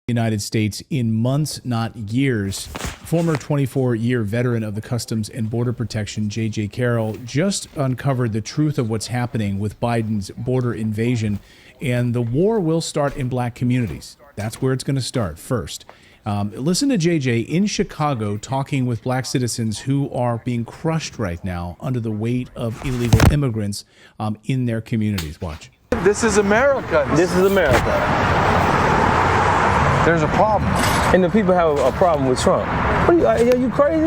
United States in months, not years. Former 24-year veteran of the Customs and Border Protection, J.J. Carroll, just uncovered the truth of what's happening with Biden's border invasion, and the war will start in black communities. That's where it's going to start first. Listen to J.J. in Chicago talking with black citizens who are being crushed right now under the weight of illegal immigrants in their communities. Watch. This is America. This is America. There's a problem. And the people have a problem with Trump. What are you crazy?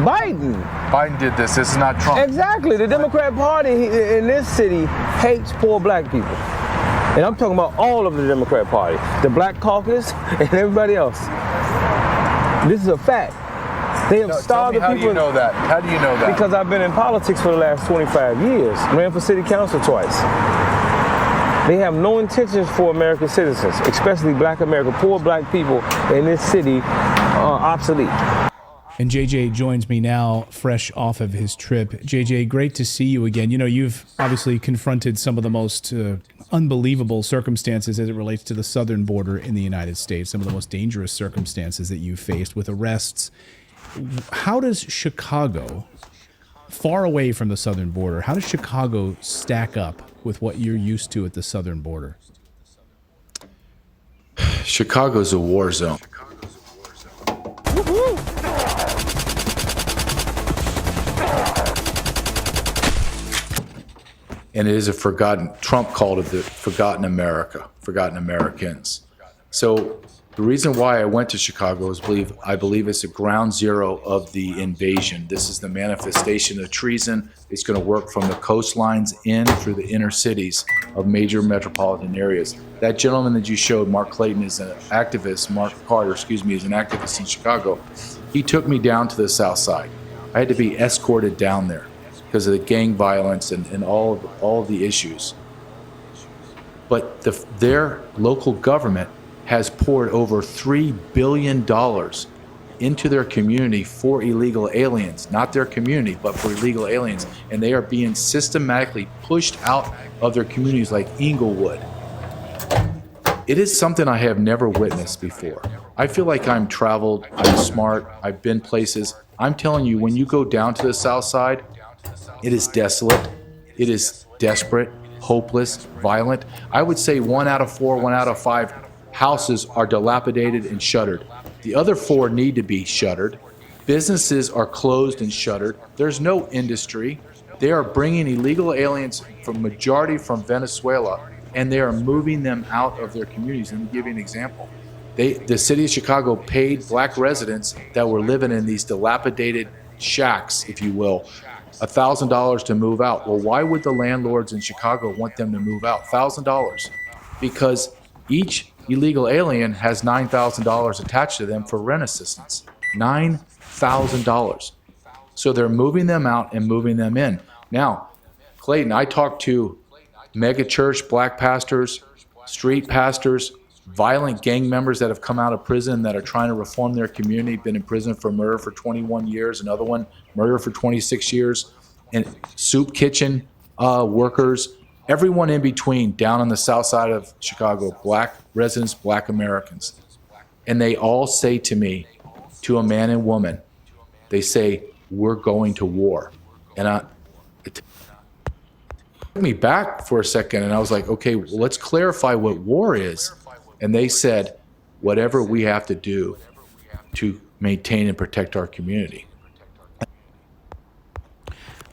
Biden. Biden did this. This is not Trump. Exactly. The Democrat Party in this city hates poor black people. And I'm talking about all of the Democrat Party. The Black Caucus and everybody else. This is a fact. They have starved the people. How do you know that? How do you know that? Because I've been in politics for the last 25 years. Ran for city council twice. They have no intentions for American citizens, especially black America. Poor black people in this city are obsolete. And JJ joins me now, fresh off of his trip. JJ, great to see you again. You know, you've obviously confronted some of the most unbelievable circumstances as it relates to the southern border in the United States, some of the most dangerous circumstances that you've faced with arrests. How does Chicago, far away from the southern border, how does Chicago stack up with what you're used to at the southern border? Chicago's a war zone. And it is a forgotten, Trump called it the forgotten America, forgotten Americans. So the reason why I went to Chicago is I believe it's the ground zero of the invasion. This is the manifestation of treason. It's going to work from the coastlines in through the inner cities of major metropolitan areas. That gentleman that you showed, Mark Clayton, is an activist. Mark Carter, is an activist in Chicago. He took me down to the south side. I had to be escorted down there because of the gang violence and all of the issues. But their local government has poured over $3 billion into their community for illegal aliens, not their community, but for illegal aliens. And they are being systematically pushed out of their communities like Inglewood. It is something I have never witnessed before. I feel like I'm traveled, I'm smart, I've been places. I'm telling you, when you go down to the south side, it is desolate, it is desperate, hopeless, violent. I would say 1 out of 4, 1 out of 5 houses are dilapidated and shuttered. The other 4 need to be shuttered. Businesses are closed and shuttered. There's no industry. They are bringing illegal aliens, majority from Venezuela, and they are moving them out of their communities. Let me give you an example. The city of Chicago paid black residents that were living in these dilapidated shacks, if you will, $1,000 to move out. Well, why would the landlords in Chicago want them to move out? $1,000. Because each illegal alien has $9,000 attached to them for rent assistance. $9,000. So they're moving them out and moving them in. Now, Clayton, I talked to mega church black pastors, street pastors, violent gang members that have come out of prison that are trying to reform their community, been in prison for murder for 21 years, another one murder for 26 years, and soup kitchen workers, everyone in between down on the south side of Chicago, black residents, black Americans. And they all say to me, to a man and woman, they say, we're going to war. And it took me back for a second, and I was like, okay, well, let's clarify what war is. And they said, whatever we have to do to maintain and protect our community.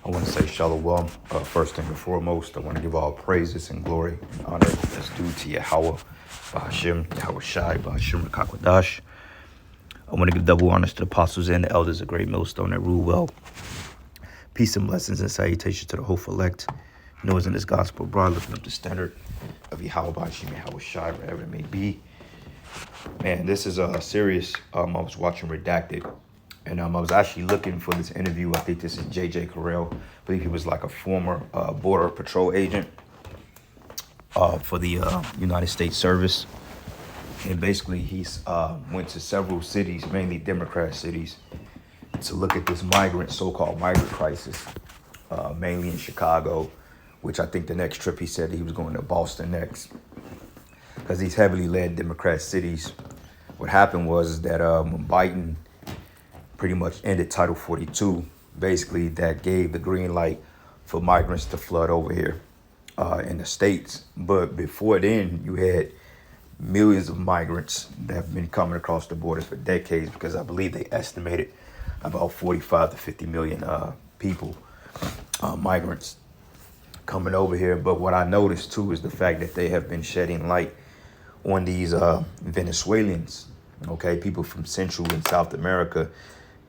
I want to say shalom. First and foremost, I want to give all praises and glory and honor that's due to Yahweh, Bahashim, Yahweh Shai, Bahashim Rakakwadash. I want to give double honors to the apostles and the elders of Great Millstone that rule well. Peace and blessings and salutations to the hopeful elect. Knows in this gospel broad, lifting up the standard of Yahweh, Bahashim, Yahweh Shai, wherever it may be. Man, this is serious. I was watching Redacted. And I was actually looking for this interview. I think this is J.J. Carroll. I believe he was like a former Border Patrol agent for the United States Service. And basically, he's went to several cities, mainly Democrat cities, to look at this so-called migrant crisis, mainly in Chicago, which I think the next trip he said he was going to Boston next, because these heavily led Democrat cities what happened was that when Biden pretty much ended Title 42, basically that gave the green light for migrants to flood over here in the States. But before then, you had millions of migrants that have been coming across the borders for decades, because I believe they estimated about 45 to 50 million people, migrants coming over here. But what I noticed too is the fact that they have been shedding light on these Venezuelans, okay, people from Central and South America,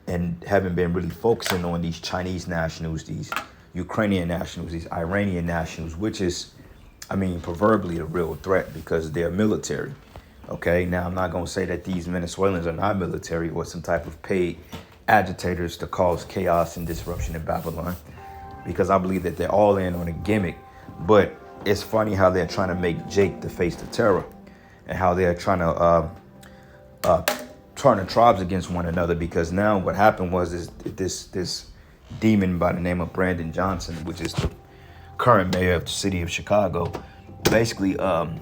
and haven't been really focusing on these Chinese nationals, these Ukrainian nationals, these Iranian nationals, which is, I mean, proverbially a real threat because they're military. Okay, now I'm not going to say that these Venezuelans are not military or some type of paid agitators to cause chaos and disruption in Babylon, because I believe that they're all in on a gimmick. But it's funny how they're trying to make Jake the face of terror, and how they're trying to turn the tribes against one another. Because now what happened was is this demon by the name of Brandon Johnson, which is the current mayor of the city of Chicago, basically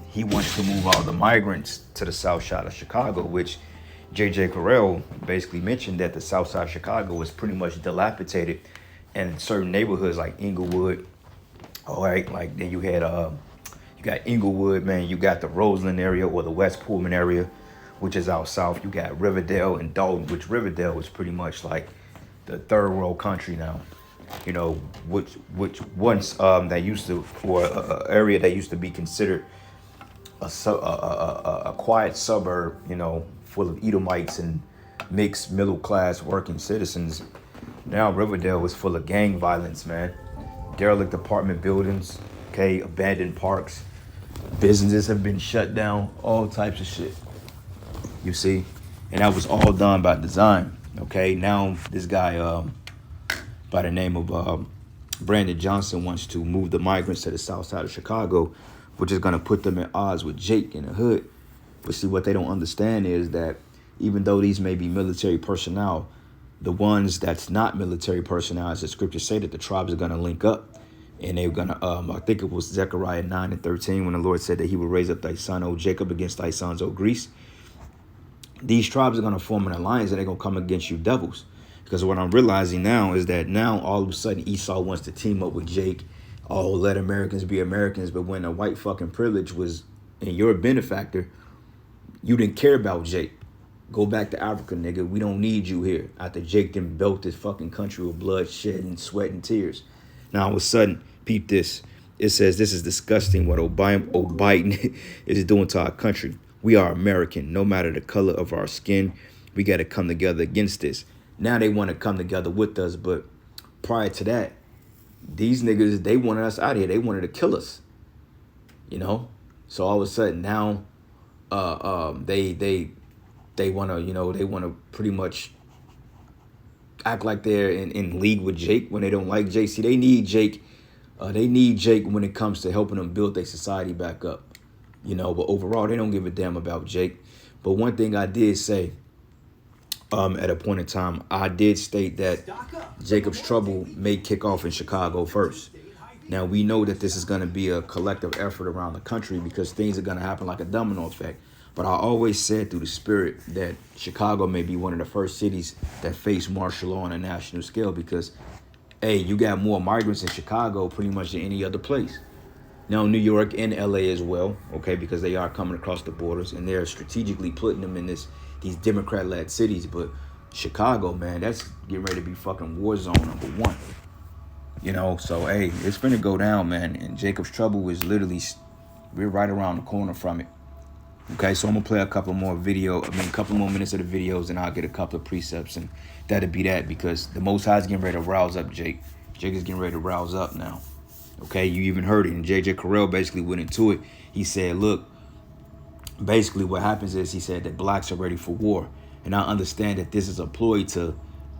he wanted to move all the migrants to the south side of Chicago, which J.J. Carell basically mentioned that the south side of Chicago was pretty much dilapidated, and certain neighborhoods like Inglewood, all right, like then you had you got Inglewood, man, you got the Roseland area or the West Pullman area, which is out south. You got Riverdale and Dalton, which Riverdale is pretty much like the third world country now, you know, which once that used to, or a area that used to be considered a quiet suburb, you know, full of Edomites and mixed middle class working citizens. Now Riverdale is full of gang violence, man. Derelict apartment buildings, okay, abandoned parks, businesses have been shut down, all types of shit. You see, and that was all done by design. Okay, now this guy by the name of Brandon Johnson wants to move the migrants to the south side of Chicago, which is going to put them at odds with Jake in the hood. But see, what they don't understand is that even though these may be military personnel, the ones that's not military personnel, as the scriptures say, that the tribes are going to link up. And they're going to, I think it was Zechariah 9:13, when the Lord said that he would raise up thy son, O Jacob, against thy sons, O Greece. These tribes are going to form an alliance, and they're going to come against you devils. Because what I'm realizing now is that now all of a sudden Esau wants to team up with Jake. Oh, let Americans be Americans. But when the white fucking privilege was in your benefactor, you didn't care about Jake. Go back to Africa, nigga. We don't need you here. After Jake then built this fucking country with blood, shed, and sweat and tears. Now all of a sudden, peep this. It says this is disgusting what Biden is doing to our country. We are American, no matter the color of our skin. We got to come together against this. Now they want to come together with us, but prior to that, these niggas, they wanted us out of here. They wanted to kill us, you know. So all of a sudden now, they want to, you know, they want to pretty much act like they're in league with Jake when they don't like Jake. See, they need Jake. They need Jake when it comes to helping them build their society back up. You know, but overall, they don't give a damn about Jake. But one thing I did say at a point in time, I did state that Jacob's Trouble may kick off in Chicago first. Now, we know that this is going to be a collective effort around the country because things are going to happen like a domino effect. But I always said through the spirit that Chicago may be one of the first cities that face martial law on a national scale because, hey, you got more migrants in Chicago pretty much than any other place. Now, New York and LA as well, okay, because they are coming across the borders and they're strategically putting them in these Democrat-led cities. But Chicago, man, that's getting ready to be fucking war zone #1. You know, so, hey, it's finna go down, man. And Jacob's Trouble is literally, we're right around the corner from it. Okay, so I'm gonna play a couple more minutes of the videos, and I'll get a couple of precepts, and that'll be that, because the Most High is getting ready to rouse up Jake. Jake is getting ready to rouse up now. Okay, you even heard it, and J.J. Carell basically went into it. He said, look, basically what happens is, he said that blacks are ready for war. And I understand that this is a ploy to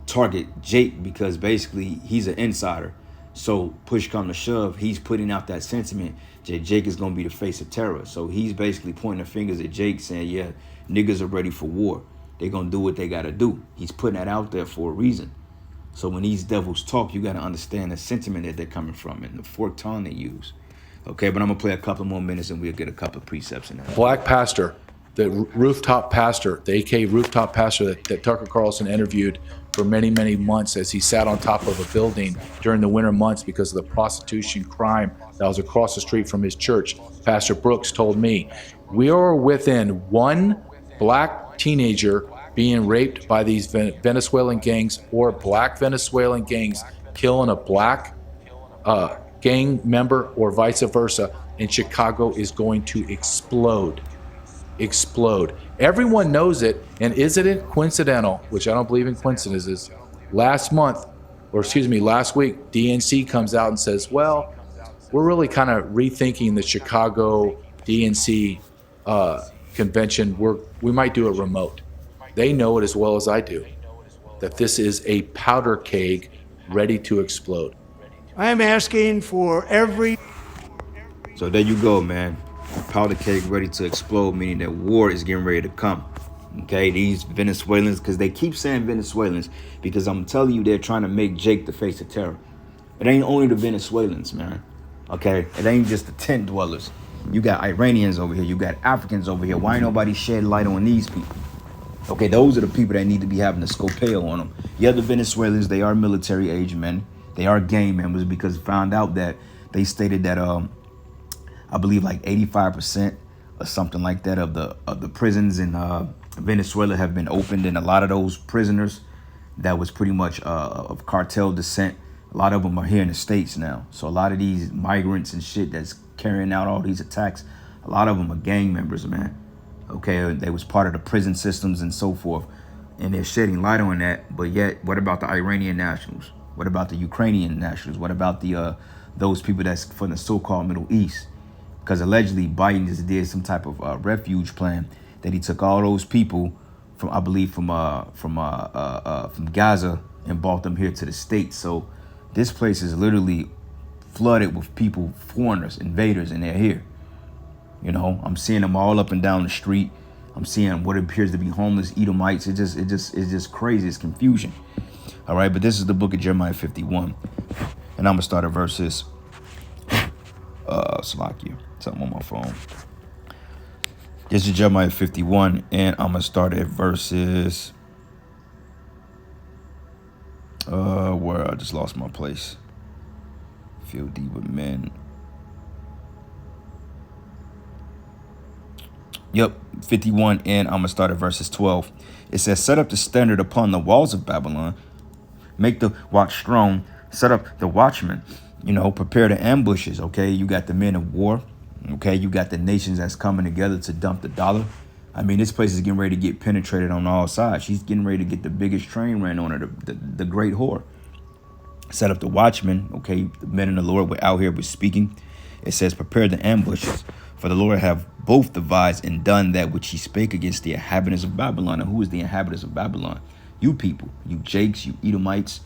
target Jake because basically he's an insider. So push come to shove, he's putting out that sentiment that Jake is going to be the face of terror. So he's basically pointing the fingers at Jake saying, yeah, niggas are ready for war. They're going to do what they got to do. He's putting that out there for a reason. So when these devils talk, you got to understand the sentiment that they're coming from and the forked tongue they use. Okay, but I'm going to play a couple more minutes and we'll get a couple of precepts in there. Black pastor the rooftop pastor, the AK rooftop pastor that Tucker Carlson interviewed for many, many months as he sat on top of a building during the winter months because of the prostitution crime that was across the street from his church. Pastor Brooks told me, we are within one black teenager being raped by these Venezuelan gangs or black Venezuelan gangs killing a black gang member or vice versa, and Chicago is going to explode. Everyone knows it, and isn't it coincidental, which I don't believe in coincidences, last week, DNC comes out and says, well, we're really kind of rethinking the Chicago DNC convention. We might do a remote. They know it as well as I do, that this is a powder keg ready to explode. I am asking for every... So there you go, man. Powder keg ready to explode, meaning that war is getting ready to come. Okay, these Venezuelans, because they keep saying Venezuelans, because I'm telling you, they're trying to make Jake the face of terror. It ain't only the Venezuelans, man. Okay, it ain't just the tent dwellers. You got Iranians over here. You got Africans over here. Why ain't nobody shed light on these people? Okay, those are the people that need to be having a scopeo on them. Yeah, the Venezuelans, they are military age men. They are gang members, because found out that they stated that I believe like 85% or something like that of the prisons in Venezuela have been opened, and a lot of those prisoners that was pretty much of cartel descent, a lot of them are here in the States now. So a lot of these migrants and shit that's carrying out all these attacks, a lot of them are gang members, man. Okay, they was part of the prison systems and so forth, and they're shedding light on that. But yet, what about the Iranian nationals? What about the Ukrainian nationals? What about the those people that's from the so-called Middle East? Because allegedly Biden just did some type of refuge plan that he took all those people from, I believe, from Gaza and brought them here to the States. So this place is literally flooded with people, foreigners, invaders, and they're here. You know, I'm seeing them all up and down the street. I'm seeing what appears to be homeless Edomites. It's just crazy. It's confusion. All right, but this is the book of Jeremiah 51, and I'm gonna start at verses. Salakia, something on my phone. This is Jeremiah 51, and I'm gonna start at verses. Where I just lost my place. Feel deep with men. Yep, 51, and I'm gonna start at verses 12. It says, set up the standard upon the walls of Babylon, make the watch strong, set up the watchmen, prepare the ambushes. Okay, you got the men of war. Okay, you got the nations that's coming together to dump the dollar. I mean, this place is getting ready to get penetrated on all sides. She's getting ready to get the biggest train ran on her, the great whore. Set up the watchmen. Okay, the men of the Lord were out here was speaking. It says, prepare the ambushes, for the Lord have both devised and done that which he spake against the inhabitants of Babylon. And who is the inhabitants of Babylon? You people, you Jakes, you Edomites,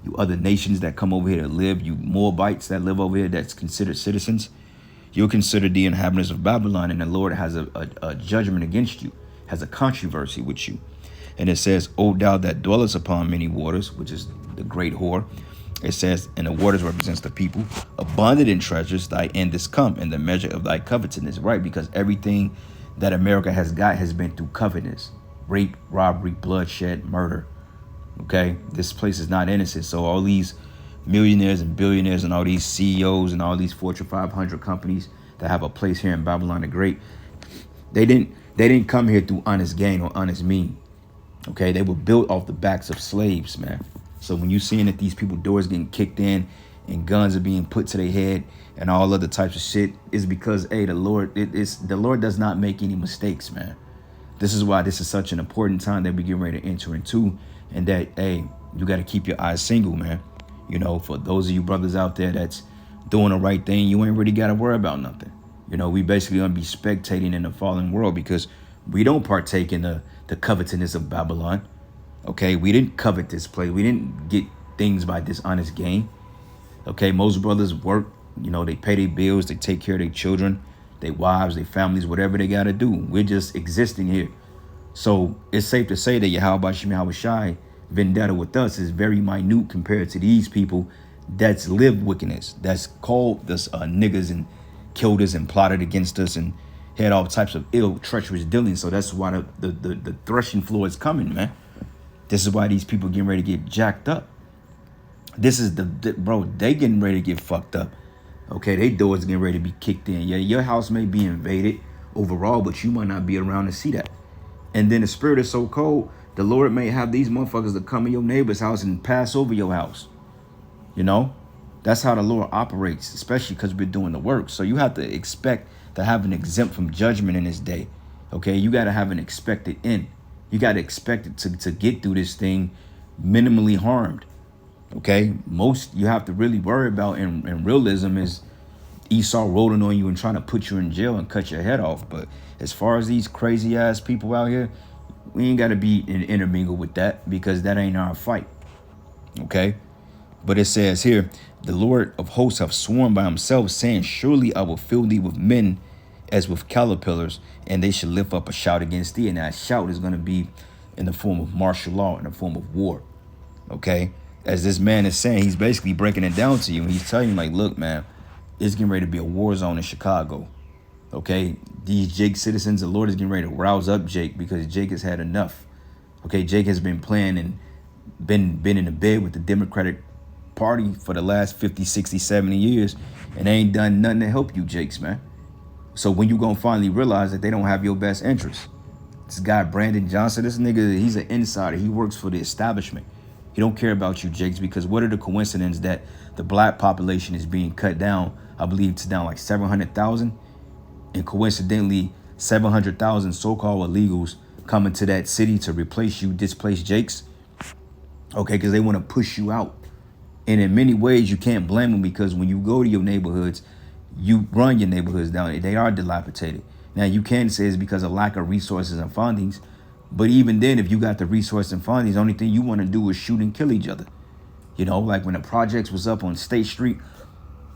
you other nations that come over here to live, you Moabites that live over here that's considered citizens. You're considered the inhabitants of Babylon, and the Lord has a judgment against you, has a controversy with you. And it says, O thou that dwellest upon many waters, which is the great whore. It says, and the waters represents the people, abundant in treasures, thy end is come, and the measure of thy covetousness. Right, because everything that America has got has been through covetousness, rape, robbery, bloodshed, murder. Okay, this place is not innocent. So all these millionaires and billionaires and all these CEOs and all these Fortune 500 companies that have a place here in Babylon the Great, they didn't come here through honest gain or honest mean. Okay, they were built off the backs of slaves, man. So when you're seeing that these people doors getting kicked in and guns are being put to their head and all other types of shit, is because, hey, the Lord does not make any mistakes, man. This is why this is such an important time that we get ready to enter into, and that, hey, you got to keep your eyes single, man. For those of you brothers out there that's doing the right thing, you ain't really got to worry about nothing. We basically going to be spectating in the fallen world, because we don't partake in the covetousness of Babylon. Okay, we didn't covet this place. We didn't get things by dishonest gain. Okay, most brothers work, they pay their bills, they take care of their children, their wives, their families, whatever they got to do. We're just existing here. So it's safe to say that Yahweh Shai vendetta with us is very minute compared to these people that's lived wickedness, that's called us niggas and killed us and plotted against us and had all types of ill, treacherous dealings. So that's why the threshing floor is coming, man. This is why these people getting ready to get jacked up. This is bro, they getting ready to get fucked up. Okay, they doors getting ready to be kicked in. Yeah, your house may be invaded overall, but you might not be around to see that. And then the spirit is so cold, the Lord may have these motherfuckers to come in your neighbor's house and pass over your house. You know, that's how the Lord operates, especially because we're doing the work. So you have to expect to have an exempt from judgment in this day. Okay, you got to have an expected end. You got to expect it to get through this thing minimally harmed. Okay, most you have to really worry about in realism is Esau rolling on you and trying to put you in jail and cut your head off. But as far as these crazy ass people out here, we ain't got to be intermingled with that, because that ain't our fight. Okay, but it says here, the Lord of hosts have sworn by himself, saying, surely I will fill thee with men as with caterpillars, and they shall lift up a shout against thee. And that shout is going to be in the form of martial law, in the form of war. Okay, as this man is saying, he's basically breaking it down to you. And he's telling you, like, look, man, it's getting ready to be a war zone in Chicago. Okay, these Jake citizens, the Lord is getting ready to rouse up Jake, because Jake has had enough. Okay, Jake has been playing and been in the bed with the Democratic Party for the last 50, 60, 70 years, and they ain't done nothing to help you, Jakes, man. So when you gonna finally realize that they don't have your best interest? This guy, Brandon Johnson, this nigga, he's an insider. He works for the establishment. He don't care about you, Jakes, because what are the coincidence that the black population is being cut down? I believe it's down like 700,000. And coincidentally, 700,000 so-called illegals coming to that city to replace you, displace Jakes. Okay, because they want to push you out. And in many ways, you can't blame them, because when you go to your neighborhoods, you run your neighborhoods down. They are dilapidated. Now, you can say it's because of lack of resources and fundings. But even then, if you got the resources and fundings, the only thing you want to do is shoot and kill each other. You know, like when the projects was up on State Street,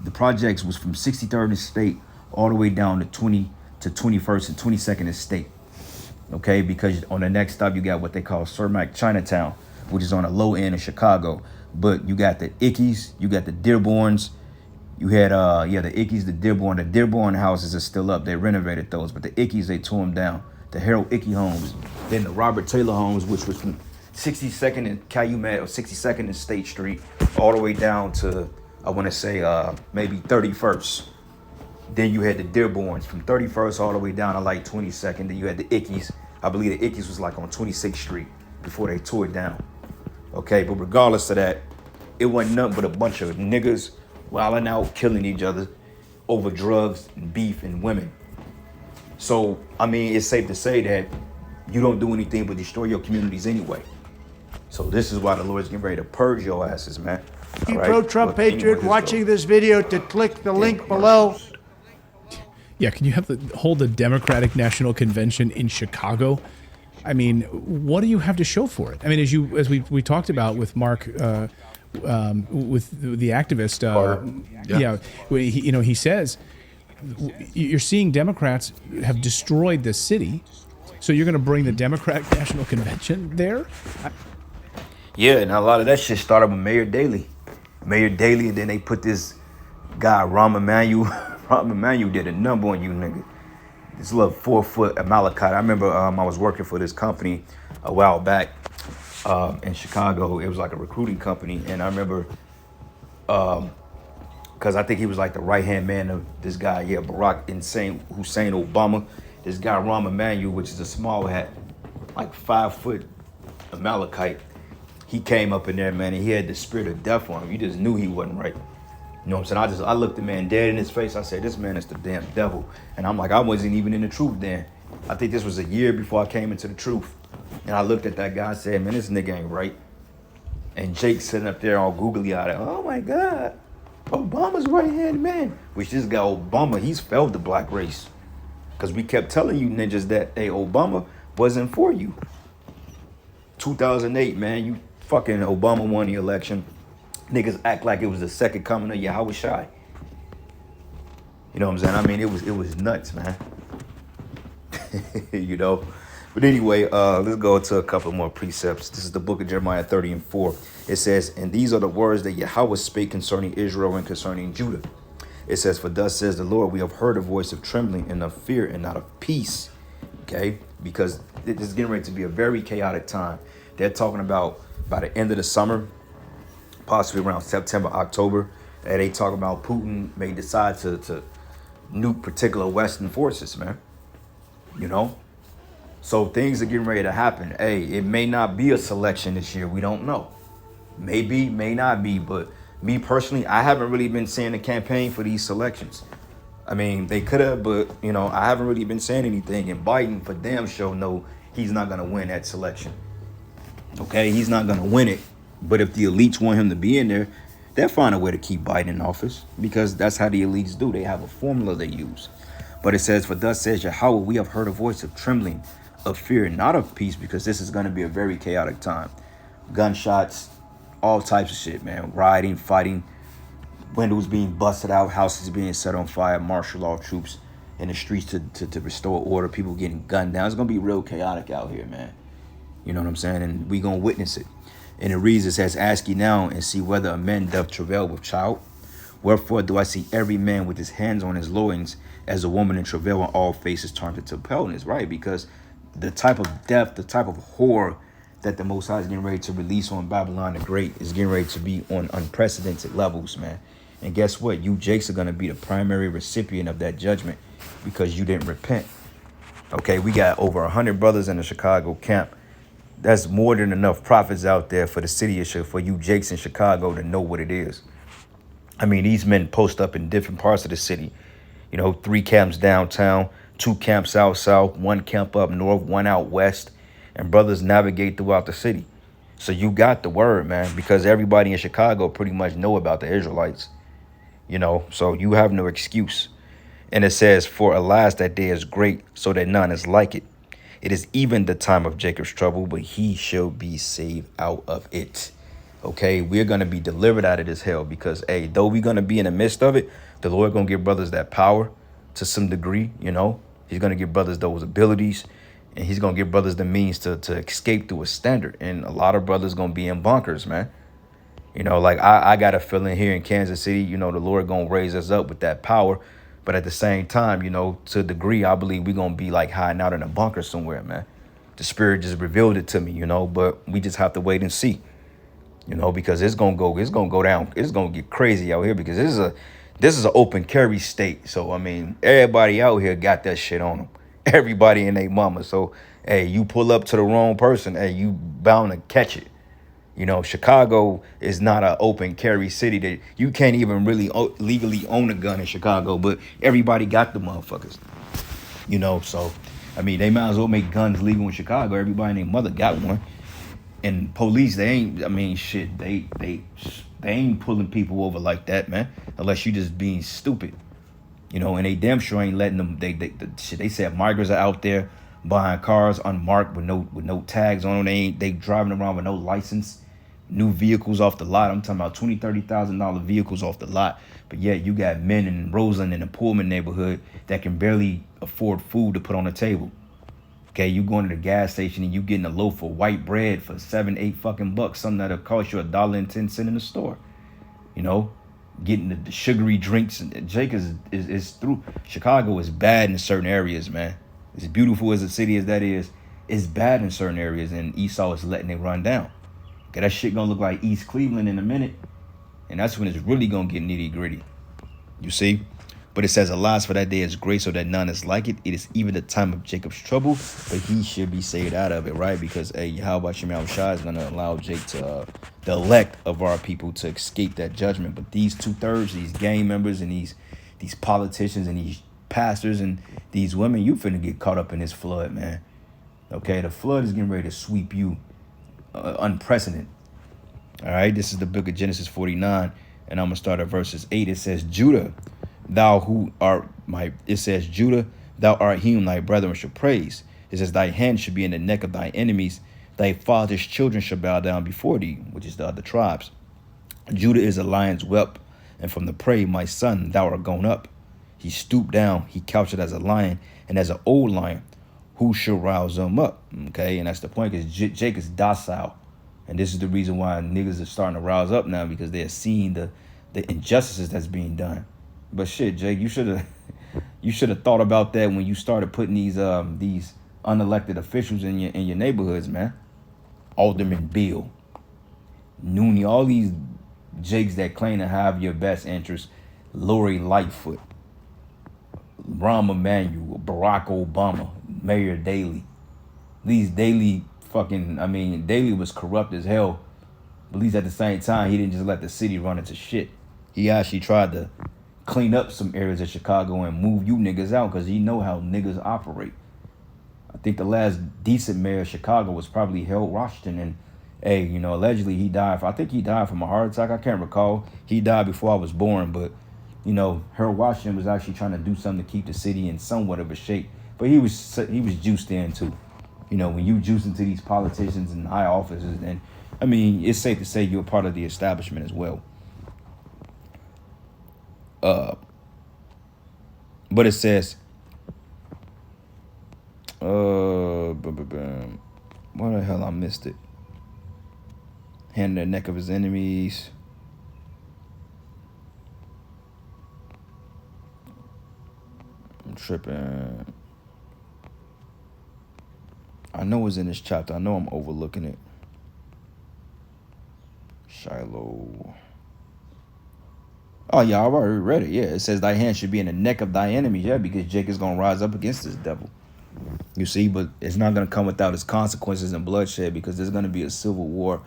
the projects was from 63rd and State all the way down to 21st and 22nd and State. Okay, because on the next stop, you got what they call Cermak Chinatown, which is on the low end of Chicago. But you got the Ickeys, you got the Dearborns, you had the Ickeys, the Dearborn. The Dearborn houses are still up. They renovated those, but the Ickeys, they tore them down. The Harold Ickey homes, then the Robert Taylor homes, which was from 62nd and Calumet, or 62nd and State Street, all the way down to, I want to say, maybe 31st. Then you had the Dearborns from 31st all the way down to like 22nd. Then you had the Ickeys. I believe the Ickeys was like on 26th Street before they tore it down. Okay, but regardless of that, it wasn't nothing but a bunch of niggas wilding out, killing each other over drugs and beef and women. So, I mean, it's safe to say that you don't do anything but destroy your communities anyway. So this is why the Lord's getting ready to purge your asses, man. All right? Pro-Trump patriot watching this video to click the link below. Yeah, can you hold the Democratic National Convention in Chicago? I mean, what do you have to show for it? I mean, as we talked about with Mark, with the activist, he says, you're seeing Democrats have destroyed the city, so you're going to bring the Democratic National Convention there? Yeah, and a lot of that shit started with Mayor Daley. And then they put this guy, Rahm Emanuel. Rahm Emanuel did a number on you, nigga. This little 4-foot Amalekite. I remember I was working for this company a while back in Chicago. It was like a recruiting company, and I remember because I think he was like the right-hand man of this guy, Barack Hussein Obama. This guy, Rahm Emanuel, which is a small hat, like 5-foot Amalekite. He came up in there, man, and he had the spirit of death on him. You just knew he wasn't right. You know what I'm saying? I looked the man dead in his face. I said, this man is the damn devil. And I'm like, I wasn't even in the truth then. I think this was a year before I came into the truth. And I looked at that guy and said, man, this nigga ain't right. And Jake sitting up there all googly-eyed, oh my God, Obama's right-hand man. Which this guy, Obama, he's failed the black race. Because we kept telling you ninjas that, hey, Obama wasn't for you. 2008, man, you fucking Obama won the election. Niggas act like it was the second coming of Yahweh Shai. You know what I'm saying? I mean, it was nuts, man. You know? But anyway, let's go to a couple more precepts. This is the book of Jeremiah 30:4. It says, and these are the words that Yahweh spake concerning Israel and concerning Judah. It says, for thus says the Lord, we have heard a voice of trembling and of fear and not of peace. Okay, because this is getting ready to be a very chaotic time. They're talking about by the end of the summer, possibly around September, October, that they talk about Putin may decide to nuke particular Western forces, man. You know? So things are getting ready to happen. Hey, it may not be a selection this year. We don't know. Maybe, may not be. But me personally, I haven't really been seeing a campaign for these selections. I mean, they could have, but, you know, I haven't really been saying anything. And Biden, for damn sure, know he's not going to win that selection. Okay, he's not going to win it. But if the elites want him to be in there, they'll find a way to keep Biden in office, because that's how the elites do. They have a formula they use. But it says, for thus says Yahweh, we have heard a voice of trembling, of fear, not of peace, because this is going to be a very chaotic time. Gunshots, all types of shit, man. Rioting, fighting, windows being busted out, houses being set on fire, martial law troops in the streets to restore order, people getting gunned down. It's going to be real chaotic out here, man. You know what I'm saying? And we going to witness it. And it reads, it says, ask ye now and see whether a man doth travail with child. Wherefore do I see every man with his hands on his loins as a woman in travail, and all faces turned to paleness, right? Because the type of death, the type of horror that the Most High is getting ready to release on Babylon the Great is getting ready to be on unprecedented levels, man. And guess what? You Jakes are going to be the primary recipient of that judgment because you didn't repent. Okay, we got over 100 brothers in the Chicago camp. That's more than enough prophets out there for the city of Chicago, for you Jakes in Chicago to know what it is. I mean, these men post up in different parts of the city. You know, 3 camps downtown, 2 camps out south, 1 camp up north, 1 out west. And brothers navigate throughout the city. So you got the word, man, because everybody in Chicago pretty much know about the Israelites. You know, so you have no excuse. And it says, for alas, that day is great, so that none is like it. It is even the time of Jacob's trouble, but he shall be saved out of it. Okay, we're going to be delivered out of this hell because, hey, though we're going to be in the midst of it, the Lord going to give brothers that power to some degree, you know. He's going to give brothers those abilities, and he's going to give brothers the means to escape through a standard. And a lot of brothers going to be in bunkers, man. You know, like I got a feeling here in Kansas City, you know, the Lord going to raise us up with that power. But at the same time, you know, to a degree, I believe we're going to be like hiding out in a bunker somewhere, man. The Spirit just revealed it to me, you know, but we just have to wait and see, you know, because it's going to go down. It's going to get crazy out here because this is an open carry state. So, I mean, everybody out here got that shit on them. Everybody and their mama. So, hey, you pull up to the wrong person, hey, you bound to catch it. You know, Chicago is not an open carry city that you can't even really legally own a gun in Chicago, but everybody got the motherfuckers. You know, so, I mean, they might as well make guns legal in Chicago. Everybody and their mother got one. And police, they ain't, I mean, shit, they ain't pulling people over like that, man, unless you just being stupid. You know, and they damn sure ain't letting them, they said migrants are out there buying cars unmarked with no tags on them. They driving around with no license. New vehicles off the lot. I'm talking about $20,000, $30,000 vehicles off the lot. But yet you got men in Roseland in the Pullman neighborhood that can barely afford food to put on the table. Okay, you going to the gas station and you getting a loaf of white bread for $7-8 fucking bucks, something that'll cost you $1.10 in the store. You know, getting the sugary drinks. And Jake is through. Chicago is bad in certain areas, man. As beautiful as a city as that is, it's bad in certain areas, and Esau is letting it run down. Okay, that shit gonna look like East Cleveland in a minute, and that's when it's really gonna get nitty gritty. You see? But it says, alas, for that day is great, so that none is like it. It is even the time of Jacob's trouble, but he should be saved out of it, right? Because, hey, how about Shem Shai is gonna allow Jake to, the elect of our people, to escape that judgment. But these 2/3, these gang members and these politicians and these pastors and these women, you finna get caught up in this flood, man. Okay, the flood is getting ready to sweep you unprecedented. All right, this is the book of Genesis 49, and I'm gonna start at verses 8. It says, Judah, thou art him thy brethren shall praise. It says, thy hand should be in the neck of thy enemies, thy father's children shall bow down before thee, which is the other tribes. Judah is a lion's whelp, and from the prey, my son, thou art gone up. He stooped down, he couched as a lion, and as an old lion, who shall rouse him up? Okay, and that's the point, because Jake is docile. And this is the reason why niggas are starting to rouse up now, because they're seeing the injustices that's being done. But shit, Jake, you should have thought about that when you started putting these unelected officials in your neighborhoods, man. Alderman Bill, Nooney, all these Jakes that claim to have your best interest. Lori Lightfoot, Rahm Emanuel, Barack Obama, Mayor Daley. These Daley Daley was corrupt as hell. But at least at the same time, he didn't just let the city run into shit. He actually tried to clean up some areas of Chicago and move you niggas out because he know how niggas operate. I think the last decent mayor of Chicago was probably Harold Washington. And, hey, you know, allegedly he died. I think he died from a heart attack. I can't recall. He died before I was born. But, you know, Harold Washington was actually trying to do something to keep the city in somewhat of a shape. But he was juiced in, too. You know, when you juice into these politicians in high offices, then, I mean, it's safe to say you're part of the establishment as well. But it says, why the hell I missed it? Hand the neck of his enemies. I'm tripping. I know it's in this chapter. I know I'm overlooking it. Shiloh. Oh, yeah, I've already read it. Yeah, it says thy hand should be in the neck of thy enemies. Yeah, because Jake is going to rise up against this devil. You see, but it's not going to come without its consequences and bloodshed because there's going to be a civil war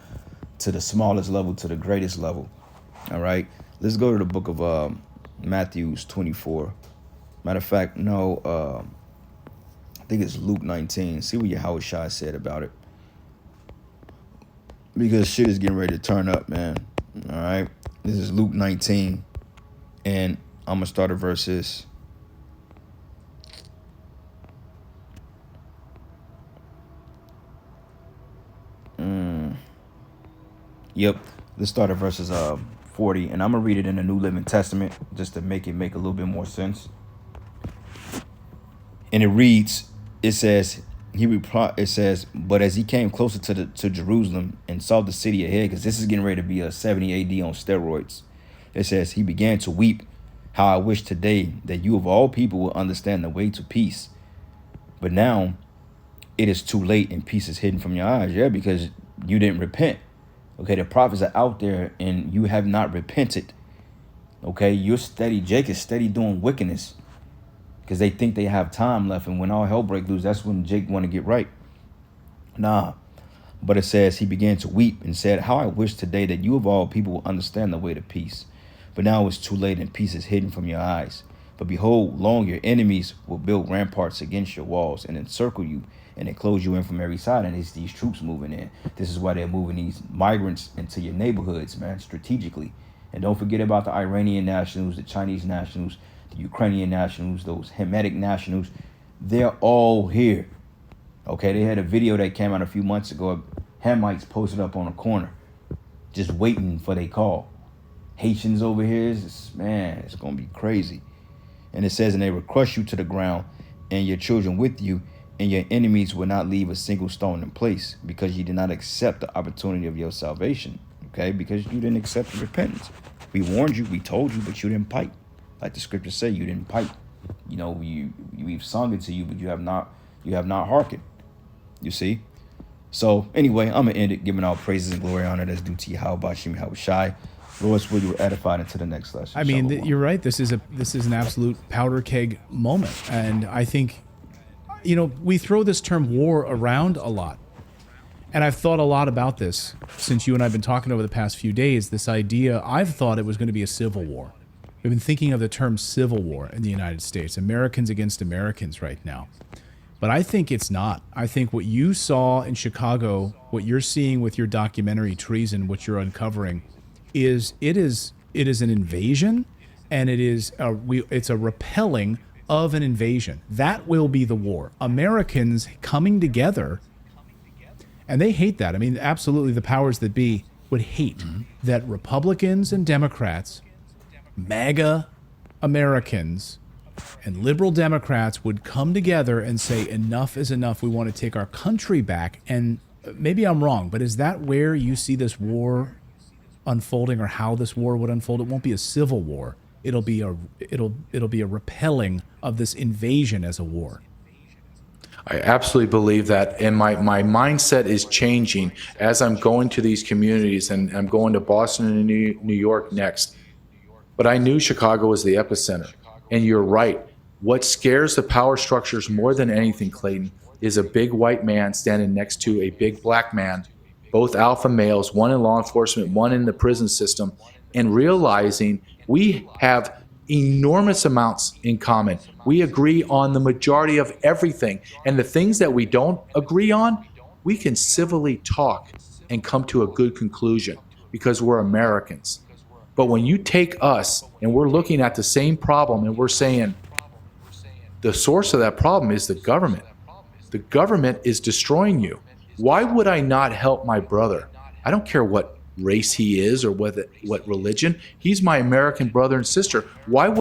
to the smallest level to the greatest level. All right, let's go to the book of Matthew 24. Matter of fact, no, I think it's Luke 19. See what Yahushua said about it. Because shit is getting ready to turn up, man. All right, this is Luke 19. And I'm going to start at verses. Yep. Let's start at verses 40. And I'm going to read it in the New Living Testament just to make a little bit more sense. And it reads, it says, but as he came closer to Jerusalem and saw the city ahead, because this is getting ready to be a 70 AD on steroids. It says, he began to weep. How I wish today that you of all people will understand the way to peace. But now it is too late and peace is hidden from your eyes. Yeah, because you didn't repent. Okay, the prophets are out there and you have not repented. Okay, you're steady. Jake is steady doing wickedness because they think they have time left. And when all hell breaks loose, that's when Jake want to get right. Nah. But it says he began to weep and said, how I wish today that you of all people will understand the way to peace. But now it's too late and peace is hidden from your eyes. But behold, long your enemies will build ramparts against your walls and encircle you and enclose you in from every side. And it's these troops moving in. This is why they're moving these migrants into your neighborhoods, man, strategically. And don't forget about the Iranian nationals, the Chinese nationals, the Ukrainian nationals, those Hamitic nationals. They're all here. Okay, they had a video that came out a few months ago. Hamites posted up on a corner, just waiting for their call. Haitians over here, it's going to be crazy. And it says, and they will crush you to the ground and your children with you, and your enemies will not leave a single stone in place because you did not accept the opportunity of your salvation. Okay, because you didn't accept the repentance. We warned you, we told you, but you didn't pipe. Like the scriptures say, you didn't pipe. You know, we've sung it to you, but you have not hearkened. You see? So anyway, I'm going to end it, giving all praises and glory and honor that's due to Yahweh Bashim Yahushai. Lord, will you edified into the next lesson? I mean, you're right. This is an absolute powder keg moment. And I think, you know, we throw this term war around a lot. And I've thought a lot about this since you and I have been talking over the past few days. This idea, I've thought it was going to be a civil war. We've been thinking of the term civil war in the United States, Americans against Americans right now. But I think it's not. I think what you saw in Chicago, what you're seeing with your documentary Treason, what you're uncovering, is it is an invasion, and it's a repelling of an invasion. That will be the war. Americans coming together, and they hate that. I mean, absolutely, the powers that be would hate that Republicans and Democrats, MAGA Americans, and liberal Democrats would come together and say, enough is enough. We want to take our country back. And maybe I'm wrong, but is that where you see this war unfolding, or how this war would unfold? It won't be a civil war. it'll be a repelling of this invasion as a war. I absolutely believe that, and my mindset is changing as I'm going to these communities, and I'm going to Boston and New York next. But I knew Chicago was the epicenter, and you're right. What scares the power structures more than anything, Clayton, is a big white man standing next to a big black man, both alpha males, one in law enforcement, one in the prison system, and realizing we have enormous amounts in common. We agree on the majority of everything. And the things that we don't agree on, we can civilly talk and come to a good conclusion because we're Americans. But when you take us and we're looking at the same problem and we're saying the source of that problem is the government. The government is destroying you. Why would I not help my brother? I don't care what race he is or what religion. He's my American brother and sister. Why would